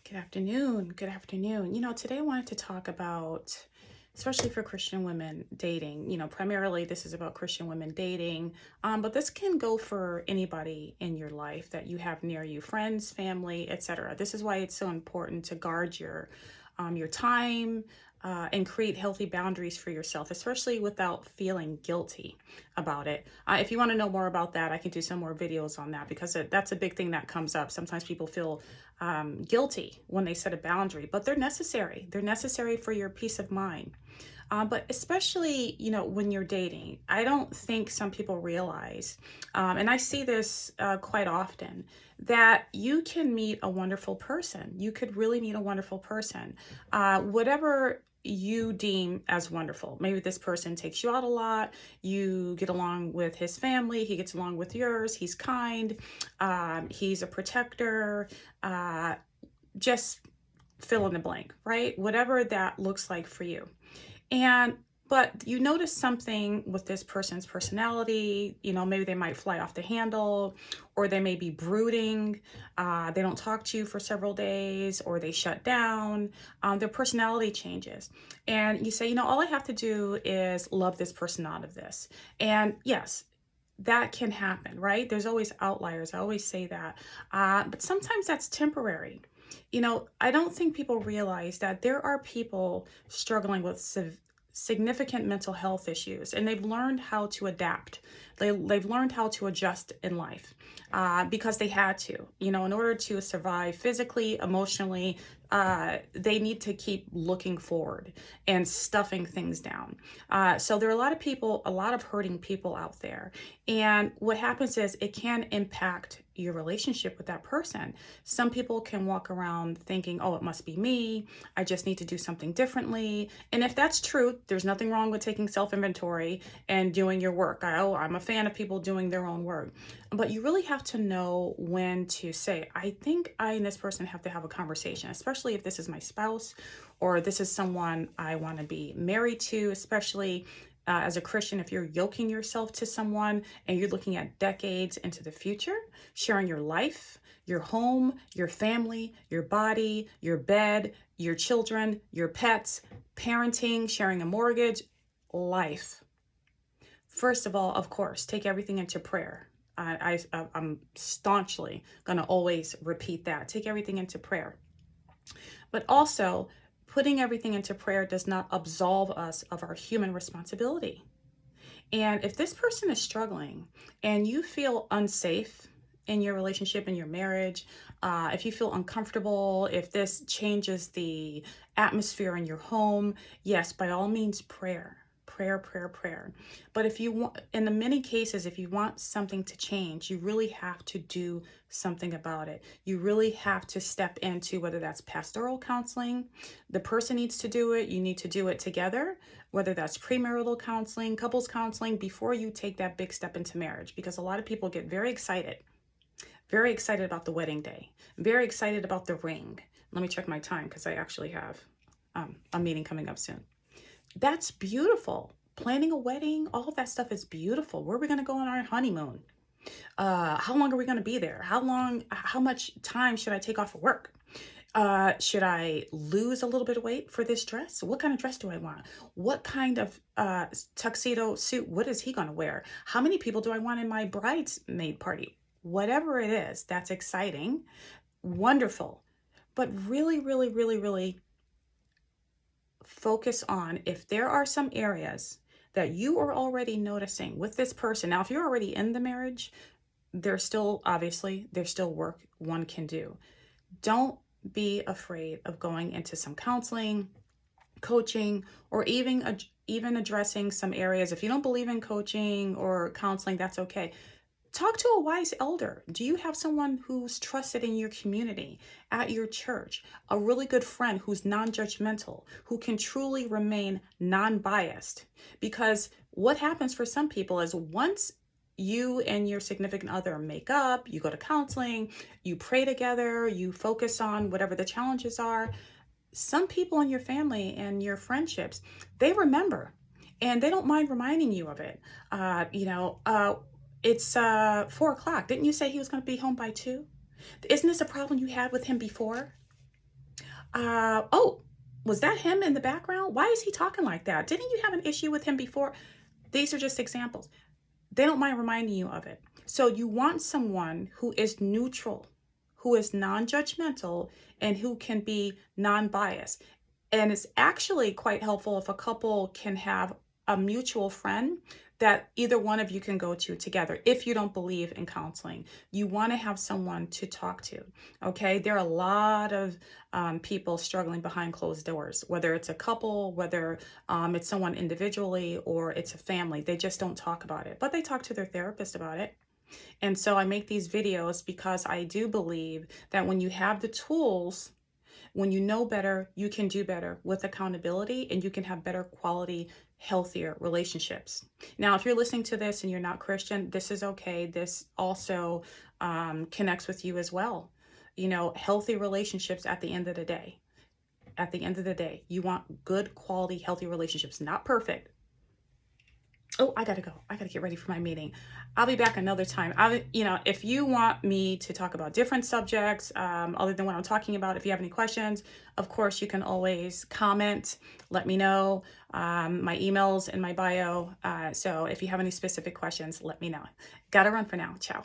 Good afternoon. Good afternoon. Today I wanted to talk about, especially for Christian women dating. Primarily this is about Christian women dating, but this can go for anybody in your life that you have near you, friends, family, etc. This is why it's so important to guard your time, and create healthy boundaries for yourself, especially without feeling guilty about it. If you want to know more about that, I can do some more videos on that because that's a big thing that comes up. Sometimes people feel guilty when they set a boundary, but they're necessary. They're necessary for your peace of mind. But especially, when you're dating, I don't think some people realize, and I see this quite often, that you can meet a wonderful person. You could really meet a wonderful person. Whatever you deem as wonderful. Maybe this person takes you out a lot. You get along with his family. He gets along with yours. He's kind. He's a protector. Just fill in the blank, right? Whatever that looks like for you. But you notice something with this person's personality, maybe they might fly off the handle, or they may be brooding. They don't talk to you for several days, or they shut down. Their personality changes. And you say, all I have to do is love this person out of this. And yes, that can happen, right? There's always outliers. I always say that. But sometimes that's temporary. I don't think people realize that there are people struggling with significant mental health issues, and they've learned how to adapt. They've learned how to adjust in life because they had to, in order to survive physically, emotionally. They need to keep looking forward and stuffing things down. So there are a lot of people, a lot of hurting people out there. And what happens is it can impact your relationship with that person. Some people can walk around thinking, oh, it must be me. I just need to do something differently. And if that's true, there's nothing wrong with taking self-inventory and doing your work. I'm a fan of people doing their own work. But you really have to know when to say, I think I and this person have to have a conversation, especially if this is my spouse or this is someone I want to be married to, especially as a Christian, if you're yoking yourself to someone and you're looking at decades into the future, sharing your life, your home, your family, your body, your bed, your children, your pets, parenting, sharing a mortgage, life. First of all, of course, take everything into prayer. I'm staunchly going to always repeat that. Take everything into prayer. But also, putting everything into prayer does not absolve us of our human responsibility. And if this person is struggling and you feel unsafe in your relationship, in your marriage, if you feel uncomfortable, if this changes the atmosphere in your home, yes, by all means, prayer. But if you want, in the many cases, if you want something to change, you really have to do something about it. You really have to step into, whether that's pastoral counseling, the person needs to do it, you need to do it together, whether that's premarital counseling, couples counseling, before you take that big step into marriage. Because a lot of people get very excited about the wedding day, very excited about the ring. Let me check my time because I actually have a meeting coming up soon. That's beautiful. Planning a wedding, all of that stuff is beautiful. Where are we going to go on our honeymoon? How long are we going to be there? How much time should I take off of work? Should I lose a little bit of weight for this dress? What kind of dress do I want? What kind of tuxedo suit? What is he going to wear? How many people do I want in my bridesmaid party? Whatever it is, that's exciting, wonderful. But really, really, really, really focus on if there are some areas that you are already noticing with this person. Now, if you're already in the marriage, there's still work one can do. Don't be afraid of going into some counseling, coaching, or even addressing some areas. If you don't believe in coaching or counseling, that's okay. Talk to a wise elder. Do you have someone who's trusted in your community, at your church, a really good friend who's non-judgmental, who can truly remain non-biased? Because what happens for some people is once you and your significant other make up, you go to counseling, you pray together, you focus on whatever the challenges are, some people in your family and your friendships, they remember and they don't mind reminding you of it. It's 4 o'clock. Didn't you say he was going to be home by 2? Isn't this a problem you had with him before? Oh, was that him in the background? Why is he talking like that? Didn't you have an issue with him before? These are just examples. They don't mind reminding you of it. So you want someone who is neutral, who is non-judgmental, and who can be non-biased. And it's actually quite helpful if a couple can have a mutual friend that either one of you can go to together. If you don't believe in counseling, you want to have someone to talk to. Okay, there are a lot of people struggling behind closed doors, whether it's a couple, whether it's someone individually, or it's a family. They just don't talk about it, but they talk to their therapist about it. And so I make these videos because I do believe that when you have the tools, when you know better, you can do better with accountability, and you can have better quality, healthier relationships. Now, if you're listening to this and you're not Christian, this is okay. This also connects with you as well. You know, healthy relationships at the end of the day. At the end of the day, you want good quality, healthy relationships, not perfect. Oh, I gotta go. I gotta get ready for my meeting. I'll be back another time. If you want me to talk about different subjects, other than what I'm talking about, if you have any questions, of course, you can always comment, let me know. My email's in my bio. So if you have any specific questions, let me know. Gotta run for now. Ciao.